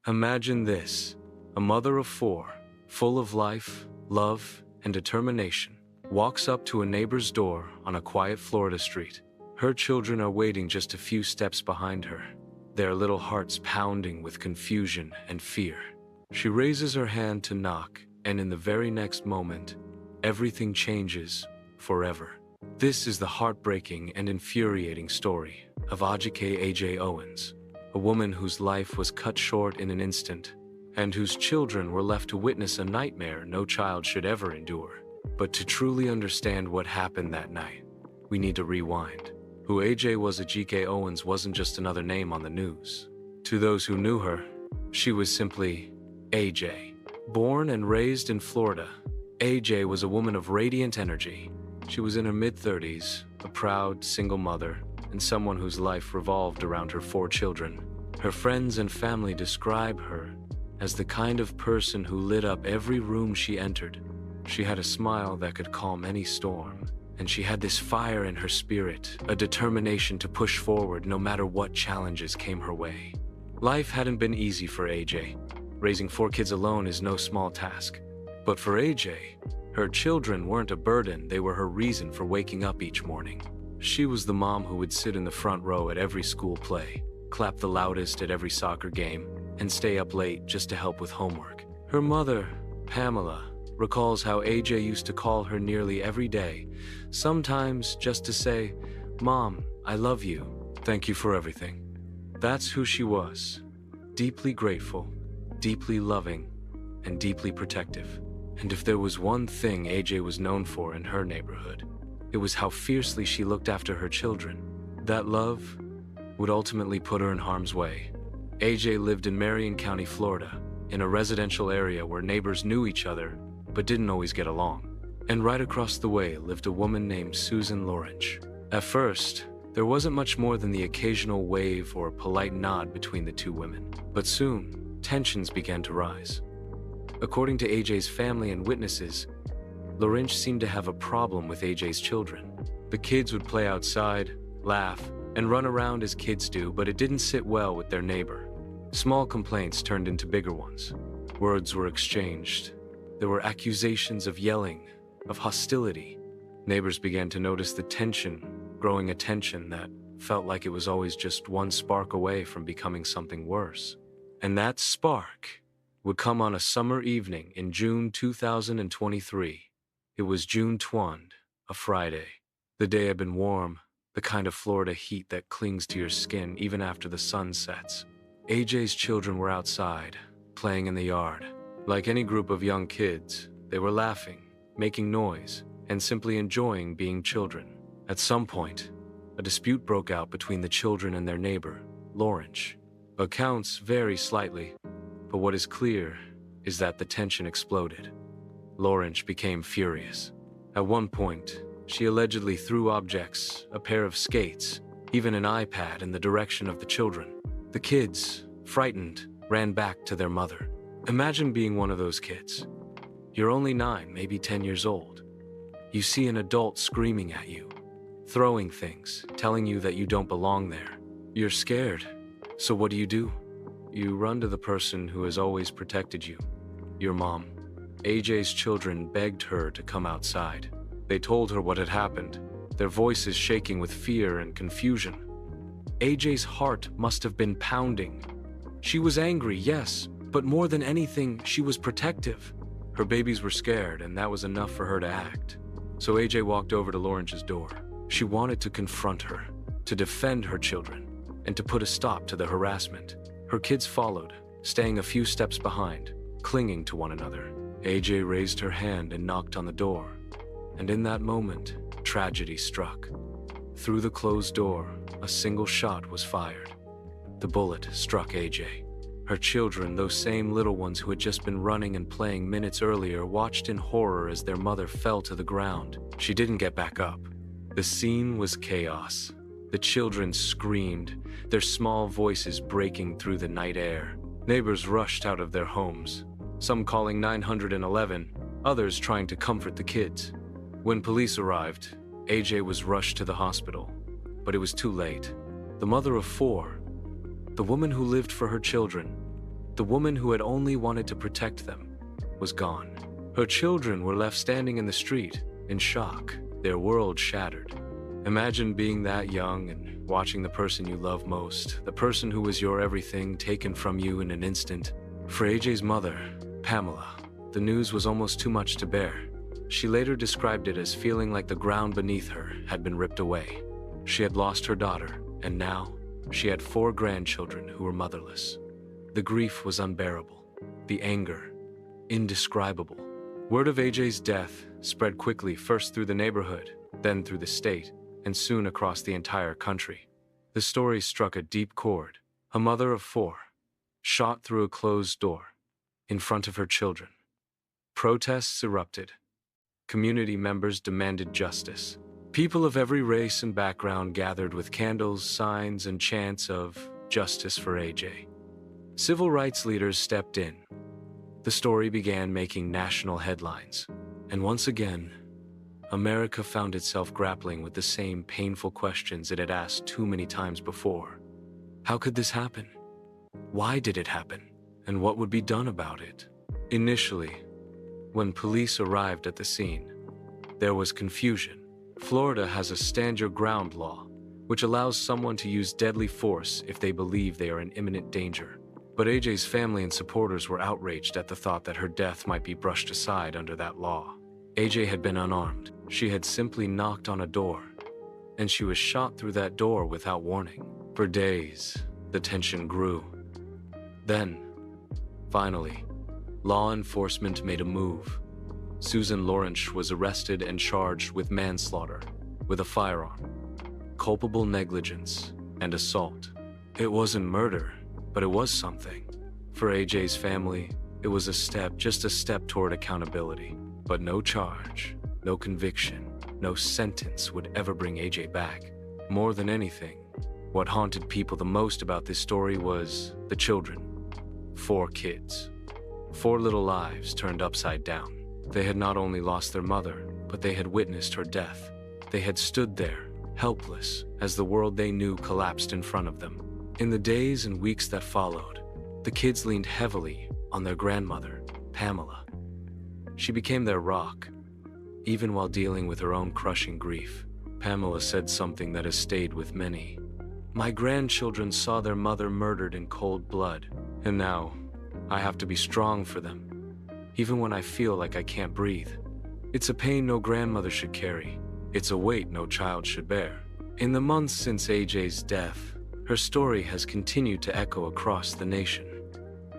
Imagine this: a mother of four, full of life, love, and determination, walks up to a neighbor's door on a quiet Florida street. Her children are waiting just a few steps behind her, their little hearts pounding with confusion and fear. She raises her hand to knock, and in the very next moment, everything changes forever. This is the heartbreaking and infuriating story of Ajike AJ Owens, a woman whose life was cut short in an instant, and whose children were left to witness a nightmare no child should ever endure. But to truly understand what happened that night, we need to rewind. Who AJ was, Ajike Owens wasn't just another name on the news. To those who knew her, she was simply AJ. Born and raised in Florida, AJ was a woman of radiant energy. She was in her mid-30s, a proud single mother, and someone whose life revolved around her four children. Her friends and family describe her as the kind of person who lit up every room she entered. She had a smile that could calm any storm, and she had this fire in her spirit, a determination to push forward no matter what challenges came her way. Life hadn't been easy for AJ. Raising four kids alone is no small task. But for AJ, her children weren't a burden, they were her reason for waking up each morning. She was the mom who would sit in the front row at every school play, clap the loudest at every soccer game, and stay up late just to help with homework. Her mother, Pamela, recalls how AJ used to call her nearly every day, sometimes just to say, "Mom, I love you. Thank you for everything." That's who she was. Deeply grateful, deeply loving, and deeply protective. And if there was one thing AJ was known for in her neighborhood, it was how fiercely she looked after her children. That love would ultimately put her in harm's way. AJ lived in Marion County, Florida, in a residential area where neighbors knew each other but didn't always get along. And right across the way lived a woman named Susan Lawrence. At first, there wasn't much more than the occasional wave or polite nod between the two women. But soon, tensions began to rise. According to AJ's family and witnesses, Lawrence seemed to have a problem with AJ's children. The kids would play outside, laugh, and run around as kids do, but it didn't sit well with their neighbor. Small complaints turned into bigger ones. Words were exchanged. There were accusations of yelling, of hostility. Neighbors began to notice the tension, growing a tension that felt like it was always just one spark away from becoming something worse. And that spark would come on a summer evening in June 2023. It was June 20, a Friday. The day had been warm, the kind of Florida heat that clings to your skin even after the sun sets. AJ's children were outside, playing in the yard. Like any group of young kids, they were laughing, making noise, and simply enjoying being children. At some point, a dispute broke out between the children and their neighbor, Lawrence. Accounts vary slightly, but what is clear is that the tension exploded. Lawrence became furious. At one point, she allegedly threw objects, a pair of skates, even an iPad in the direction of the children. The kids, frightened, ran back to their mother. Imagine being one of those kids. You're only 9, maybe 10 years old. You see an adult screaming at you, throwing things, telling you that you don't belong there. You're scared. So what do? You run to the person who has always protected you, your mom. AJ's children begged her to come outside. They told her what had happened, their voices shaking with fear and confusion. AJ's heart must have been pounding. She was angry, yes, but more than anything, she was protective. Her babies were scared, and that was enough for her to act. So AJ walked over to Lawrence's door. She wanted to confront her, to defend her children, and to put a stop to the harassment. Her kids followed, staying a few steps behind, clinging to one another. AJ raised her hand and knocked on the door. And in that moment, tragedy struck. Through the closed door, a single shot was fired. The bullet struck AJ. Her children, those same little ones who had just been running and playing minutes earlier, watched in horror as their mother fell to the ground. She didn't get back up. The scene was chaos. The children screamed, their small voices breaking through the night air. Neighbors rushed out of their homes, some calling 911, others trying to comfort the kids. When police arrived, AJ was rushed to the hospital, but it was too late. The mother of 4, the woman who lived for her children, The woman who had only wanted to protect them was gone. Her children were left standing in the street, in shock, their world shattered. Imagine being that young and watching the person you love most, the person who was your everything, taken from you in an instant. For AJ's mother, Pamela, the news was almost too much to bear. She later described it as feeling like the ground beneath her had been ripped away. She had lost her daughter, and now she had 4 grandchildren who were motherless. The grief was unbearable, the anger indescribable. Word of AJ's death spread quickly, first through the neighborhood, then through the state, and soon across the entire country. The story struck a deep chord. A mother of 4, shot through a closed door, in front of her children. Protests erupted. Community members demanded justice. People of every race and background gathered with candles, signs, and chants of justice for AJ. Civil rights leaders stepped in. The story began making national headlines. And once again, America found itself grappling with the same painful questions it had asked too many times before. How could this happen? Why did it happen? And what would be done about it? Initially, when police arrived at the scene, there was confusion. Florida has a stand your ground law, which allows someone to use deadly force if they believe they are in imminent danger. But AJ's family and supporters were outraged at the thought that her death might be brushed aside under that law. AJ had been unarmed. She had simply knocked on a door, and she was shot through that door without warning. For days, the tension grew. Then, finally, law enforcement made a move. Susan Lawrence was arrested and charged with manslaughter, with a firearm, culpable negligence, and assault. It wasn't murder, but it was something. For AJ's family, it was just a step toward accountability. But no charge, no conviction, no sentence would ever bring AJ back. More than anything, what haunted people the most about this story was the children. 4 kids. 4 little lives turned upside down. They had not only lost their mother, but they had witnessed her death. They had stood there, helpless, as the world they knew collapsed in front of them. In the days and weeks that followed, the kids leaned heavily on their grandmother, Pamela. She became their rock, even while dealing with her own crushing grief. Pamela said something that has stayed with many. "My grandchildren saw their mother murdered in cold blood, and now I have to be strong for them, even when I feel like I can't breathe. It's a pain no grandmother should carry. It's a weight no child should bear." In the months since AJ's death, her story has continued to echo across the nation.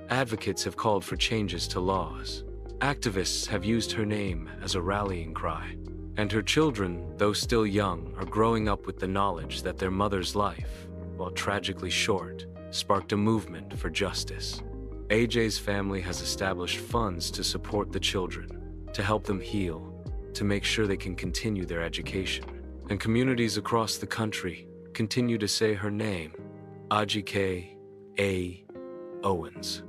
Advocates have called for changes to laws. Activists have used her name as a rallying cry. And her children, though still young, are growing up with the knowledge that their mother's life, while tragically short, sparked a movement for justice. AJ's family has established funds to support the children, to help them heal, to make sure they can continue their education. And communities across the country continue to say her name, Ajike Owens,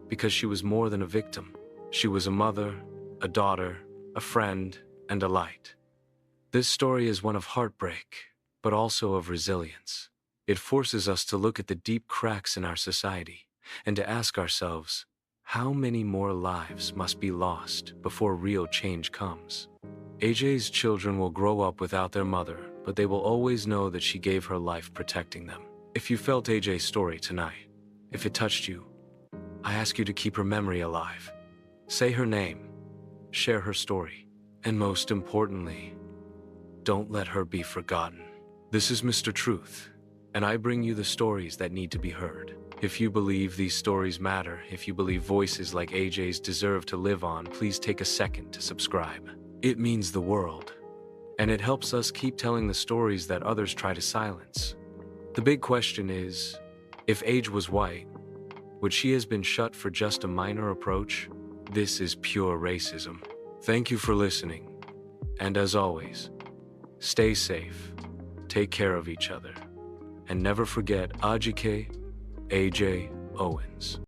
because she was more than a victim. She was a mother, a daughter, a friend, and a light. This story is one of heartbreak, but also of resilience. It forces us to look at the deep cracks in our society and to ask ourselves, how many more lives must be lost before real change comes? AJ's children will grow up without their mother, but they will always know that she gave her life protecting them. If you felt AJ's story tonight, if it touched you, I ask you to keep her memory alive. Say her name, share her story, and most importantly, don't let her be forgotten. This is Mr. Truth, and I bring you the stories that need to be heard. If you believe these stories matter, if you believe voices like AJ's deserve to live on, please take a second to subscribe. It means the world, and it helps us keep telling the stories that others try to silence. The big question is, if AJ was white, would she have been shut for just a minor approach? This is pure racism. Thank you for listening. And as always, stay safe, take care of each other, and never forget Ajike AJ Owens.